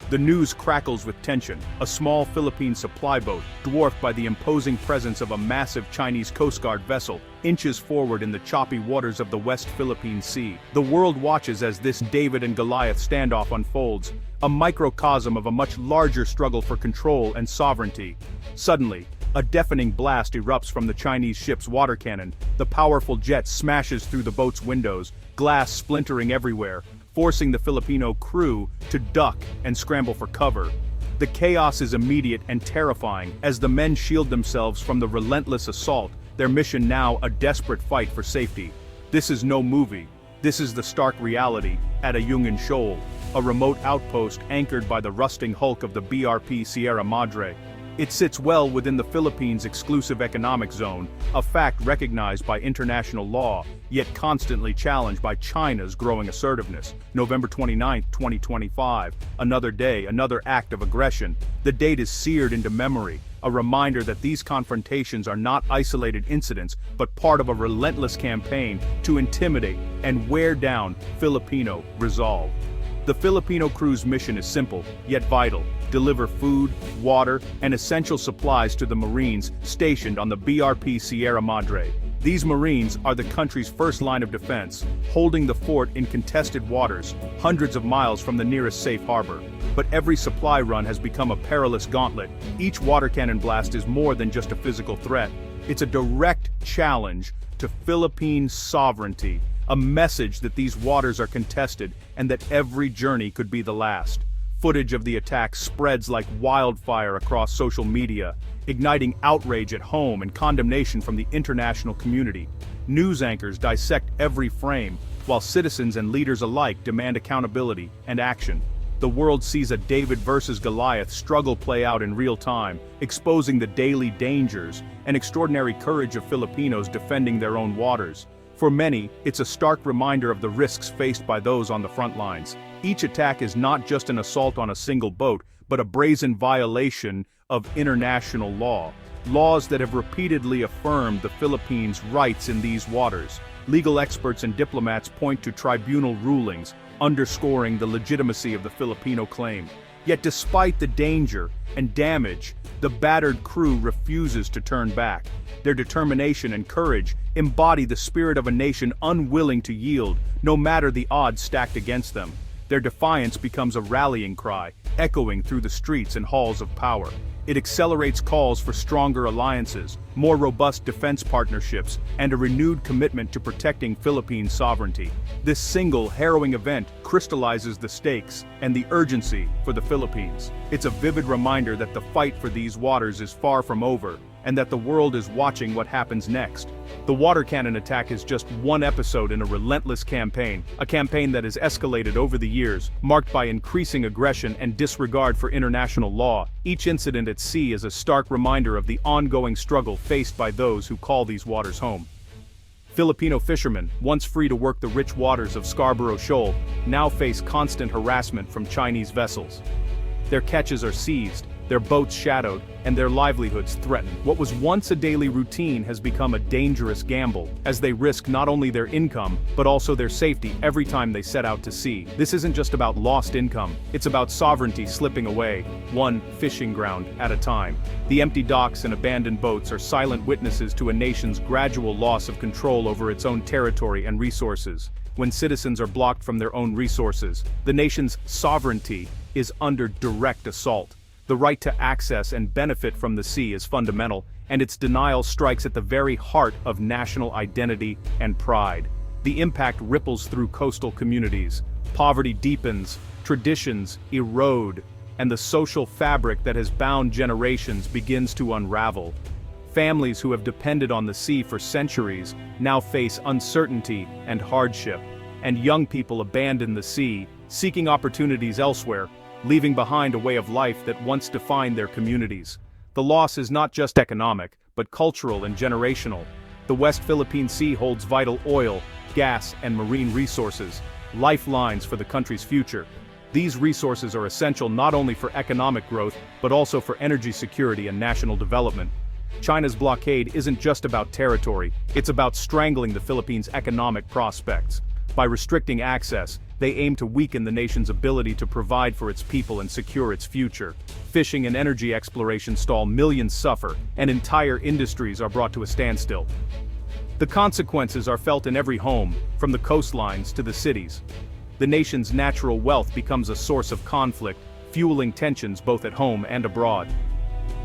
The news crackles with tension. A small Philippine supply boat, dwarfed by the imposing presence of a massive Chinese Coast Guard vessel, inches forward in the choppy waters of the West Philippine Sea. The world watches as this David and Goliath standoff unfolds, a microcosm of a much larger struggle for control and sovereignty. Suddenly, a deafening blast erupts from the Chinese ship's water cannon. The powerful jet smashes through the boat's windows, glass splintering everywhere, forcing the Filipino crew to duck and scramble for cover. The chaos is immediate and terrifying as the men shield themselves from the relentless assault, their mission now a desperate fight for safety. This is no movie. This is the stark reality at Ayungin Shoal, a remote outpost anchored by the rusting hulk of the BRP Sierra Madre. It sits well within the Philippines' exclusive economic zone, a fact recognized by international law, yet constantly challenged by China's growing assertiveness. November 29, 2025, another day, another act of aggression. The date is seared into memory, a reminder that these confrontations are not isolated incidents, but part of a relentless campaign to intimidate and wear down Filipino resolve. The Filipino crew's mission is simple, yet vital: deliver food, water, and essential supplies to the Marines stationed on the BRP Sierra Madre. These Marines are the country's first line of defense, holding the fort in contested waters, hundreds of miles from the nearest safe harbor. But every supply run has become a perilous gauntlet. Each water cannon blast is more than just a physical threat. It's a direct challenge to Philippine sovereignty, a message that these waters are contested and that every journey could be the last. Footage of the attack spreads like wildfire across social media, igniting outrage at home and condemnation from the international community. News anchors dissect every frame, while citizens and leaders alike demand accountability and action. The world sees a David versus Goliath struggle play out in real time, exposing the daily dangers and extraordinary courage of Filipinos defending their own waters. For many, it's a stark reminder of the risks faced by those on the front lines. Each attack is not just an assault on a single boat, but a brazen violation of international law. Laws that have repeatedly affirmed the Philippines' rights in these waters. Legal experts and diplomats point to tribunal rulings, underscoring the legitimacy of the Filipino claim. Yet despite the danger and damage, the battered crew refuses to turn back. Their determination and courage embody the spirit of a nation unwilling to yield, no matter the odds stacked against them. Their defiance becomes a rallying cry, echoing through the streets and halls of power. It accelerates calls for stronger alliances, more robust defense partnerships, and a renewed commitment to protecting Philippine sovereignty. This single, harrowing event crystallizes the stakes and the urgency for the Philippines. It's a vivid reminder that the fight for these waters is far from over, and that the world is watching what happens next. The water cannon attack is just one episode in a relentless campaign, a campaign that has escalated over the years, marked by increasing aggression and disregard for international law. Each incident at sea is a stark reminder of the ongoing struggle faced by those who call these waters home. Filipino fishermen, once free to work the rich waters of Scarborough Shoal, now face constant harassment from Chinese vessels. Their catches are seized, their boats shadowed, and their livelihoods threatened. What was once a daily routine has become a dangerous gamble, as they risk not only their income, but also their safety every time they set out to sea. This isn't just about lost income, it's about sovereignty slipping away, one fishing ground at a time. The empty docks and abandoned boats are silent witnesses to a nation's gradual loss of control over its own territory and resources. When citizens are blocked from their own resources, the nation's sovereignty is under direct assault. The right to access and benefit from the sea is fundamental, and its denial strikes at the very heart of national identity and pride. The impact ripples through coastal communities. Poverty deepens, traditions erode, and the social fabric that has bound generations begins to unravel. Families who have depended on the sea for centuries now face uncertainty and hardship, and young people abandon the sea, seeking opportunities elsewhere, leaving behind a way of life that once defined their communities. The loss is not just economic, but cultural and generational. The West Philippine Sea holds vital oil, gas, and marine resources, lifelines for the country's future. These resources are essential not only for economic growth, but also for energy security and national development. China's blockade isn't just about territory, it's about strangling the Philippines' economic prospects. By restricting access, they aim to weaken the nation's ability to provide for its people and secure its future. Fishing and energy exploration stall, millions suffer, and entire industries are brought to a standstill. The consequences are felt in every home, from the coastlines to the cities. The nation's natural wealth becomes a source of conflict, fueling tensions both at home and abroad.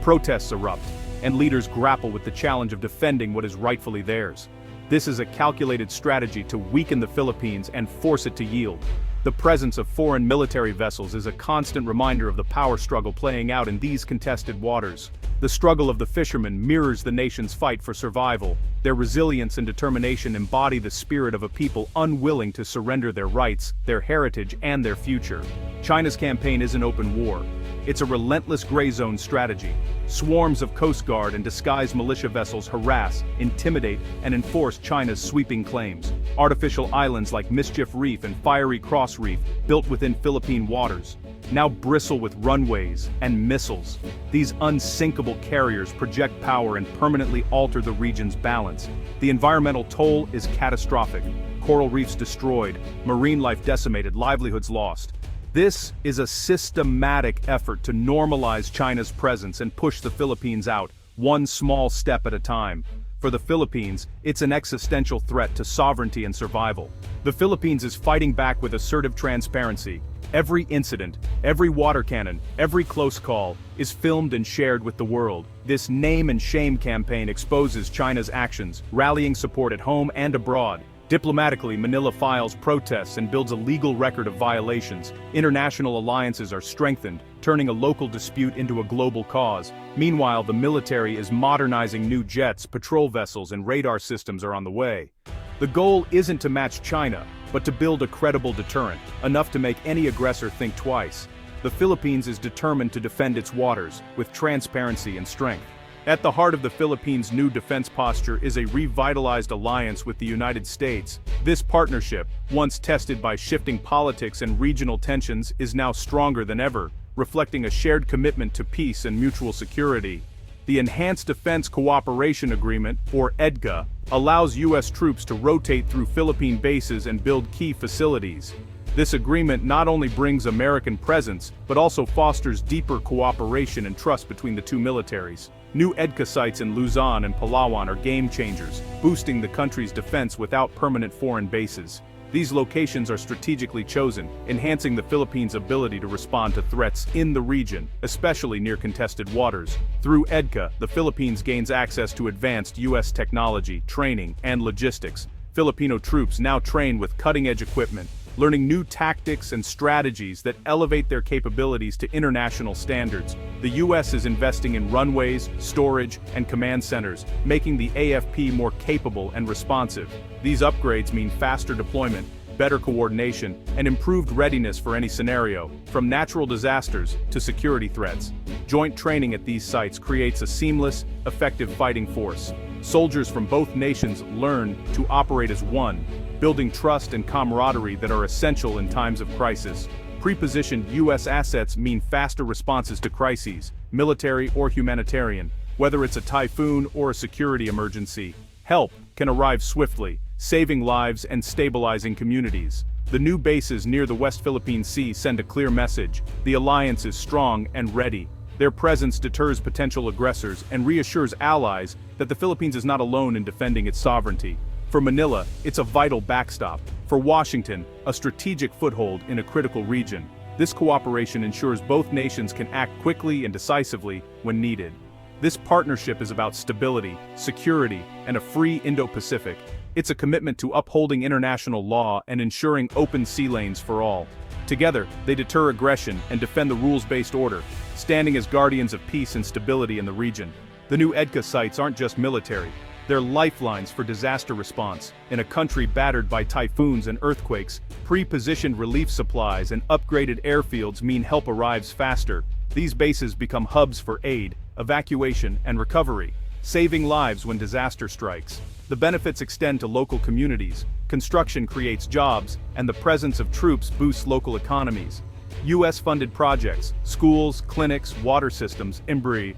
Protests erupt, and leaders grapple with the challenge of defending what is rightfully theirs. This is a calculated strategy to weaken the Philippines and force it to yield. The presence of foreign military vessels is a constant reminder of the power struggle playing out in these contested waters. The struggle of the fishermen mirrors the nation's fight for survival. Their resilience and determination embody the spirit of a people unwilling to surrender their rights, their heritage, and their future. China's campaign isn't open war. It's a relentless gray zone strategy. Swarms of Coast Guard and disguised militia vessels harass, intimidate, and enforce China's sweeping claims. Artificial islands like Mischief Reef and Fiery Cross Reef, built within Philippine waters, now bristle with runways and missiles. These unsinkable carriers project power and permanently alter the region's balance. The environmental toll is catastrophic. Coral reefs destroyed, marine life decimated, livelihoods lost. This is a systematic effort to normalize China's presence and push the Philippines out, one small step at a time. For the Philippines, it's an existential threat to sovereignty and survival. The Philippines is fighting back with assertive transparency. Every incident, every water cannon, every close call is filmed and shared with the world. This name and shame campaign exposes China's actions, rallying support at home and abroad. Diplomatically, Manila files protests and builds a legal record of violations. International alliances are strengthened, turning a local dispute into a global cause. Meanwhile, the military is modernizing new jets, patrol vessels, and radar systems are on the way. The goal isn't to match China, but to build a credible deterrent, enough to make any aggressor think twice. The Philippines is determined to defend its waters, with transparency and strength. At the heart of the Philippines' new defense posture is a revitalized alliance with the United States. This partnership, once tested by shifting politics and regional tensions, is now stronger than ever, reflecting a shared commitment to peace and mutual security. The Enhanced Defense Cooperation Agreement, or EDCA, allows U.S. troops to rotate through Philippine bases and build key facilities. This agreement not only brings American presence, but also fosters deeper cooperation and trust between the two militaries. New EDCA sites in Luzon and Palawan are game changers, boosting the country's defense without permanent foreign bases. These locations are strategically chosen, enhancing the Philippines' ability to respond to threats in the region, especially near contested waters. Through EDCA, the Philippines gains access to advanced U.S. technology, training, and logistics. Filipino troops now train with cutting-edge equipment, learning new tactics and strategies that elevate their capabilities to international standards. The U.S. is investing in runways, storage, and command centers, making the AFP more capable and responsive. These upgrades mean faster deployment, better coordination, and improved readiness for any scenario, from natural disasters to security threats. Joint training at these sites creates a seamless, effective fighting force. Soldiers from both nations learn to operate as one, building trust and camaraderie that are essential in times of crisis. Pre-positioned U.S. assets mean faster responses to crises, military or humanitarian. Whether it's a typhoon or a security emergency, help can arrive swiftly, saving lives and stabilizing communities. The new bases near the West Philippine Sea send a clear message: the alliance is strong and ready. Their presence deters potential aggressors and reassures allies that the Philippines is not alone in defending its sovereignty. For Manila, it's a vital backstop. For Washington, a strategic foothold in a critical region. This cooperation ensures both nations can act quickly and decisively when needed. This partnership is about stability, security, and a free Indo-Pacific. It's a commitment to upholding international law and ensuring open sea lanes for all. Together, they deter aggression and defend the rules-based order, standing as guardians of peace and stability in the region. The new EDCA sites aren't just military. They're lifelines for disaster response. In a country battered by typhoons and earthquakes, pre-positioned relief supplies and upgraded airfields mean help arrives faster. These bases become hubs for aid, evacuation, and recovery, saving lives when disaster strikes. The benefits extend to local communities. Construction creates jobs, and the presence of troops boosts local economies. U.S.-funded projects, schools, clinics, water systems, improve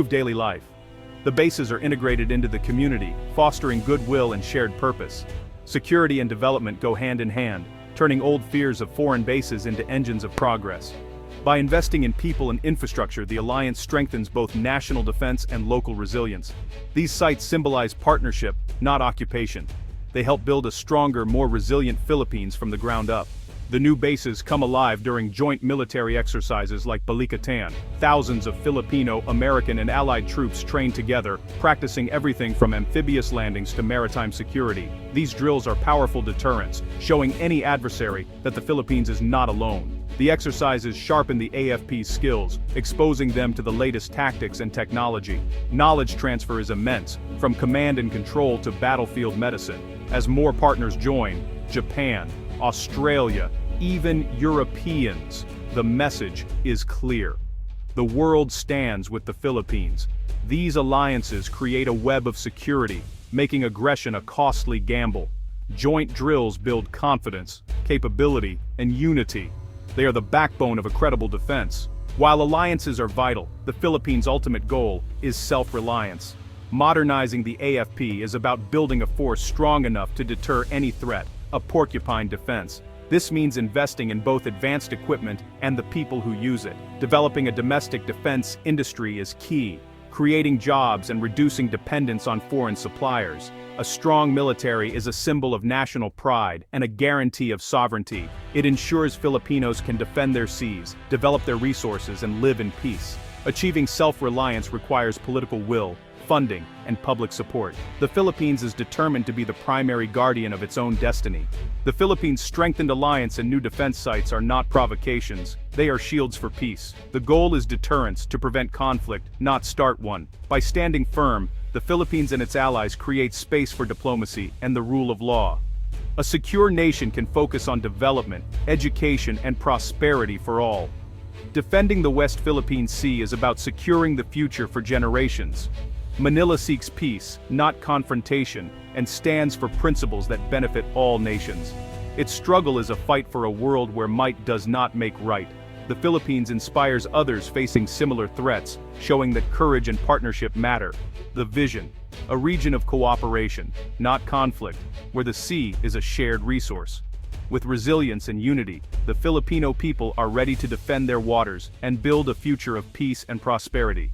daily life. The bases are integrated into the community, fostering goodwill and shared purpose. Security and development go hand in hand, turning old fears of foreign bases into engines of progress. By investing in people and infrastructure, the alliance strengthens both national defense and local resilience. These sites symbolize partnership, not occupation. They help build a stronger, more resilient Philippines from the ground up. The new bases come alive during joint military exercises like Balikatan. Thousands of Filipino, American, and allied troops train together, practicing everything from amphibious landings to maritime security. These drills are powerful deterrents, showing any adversary that the Philippines is not alone. The exercises sharpen the AFP's skills, exposing them to the latest tactics and technology. Knowledge transfer is immense, from command and control to battlefield medicine. As more partners join, Japan, Australia, even Europeans, the message is clear. The world stands with the Philippines. These alliances create a web of security, making aggression a costly gamble. Joint drills build confidence, capability, and unity. They are the backbone of a credible defense. While alliances are vital, the Philippines' ultimate goal is self-reliance. Modernizing the AFP is about building a force strong enough to deter any threat, a porcupine defense. This means investing in both advanced equipment and the people who use it. Developing a domestic defense industry is key, creating jobs and reducing dependence on foreign suppliers. A strong military is a symbol of national pride and a guarantee of sovereignty. It ensures Filipinos can defend their seas, develop their resources, and live in peace. Achieving self-reliance requires political will, funding, and public support. The Philippines is determined to be the primary guardian of its own destiny. The Philippines' strengthened alliance and new defense sites are not provocations, they are shields for peace. The goal is deterrence, to prevent conflict, not start one. By standing firm, the Philippines and its allies create space for diplomacy and the rule of law. A secure nation can focus on development, education, and prosperity for all. Defending the West Philippine Sea is about securing the future for generations. Manila seeks peace, not confrontation, and stands for principles that benefit all nations. Its struggle is a fight for a world where might does not make right. The Philippines inspires others facing similar threats, showing that courage and partnership matter. The vision: a region of cooperation, not conflict, where the sea is a shared resource. With resilience and unity, the Filipino people are ready to defend their waters and build a future of peace and prosperity.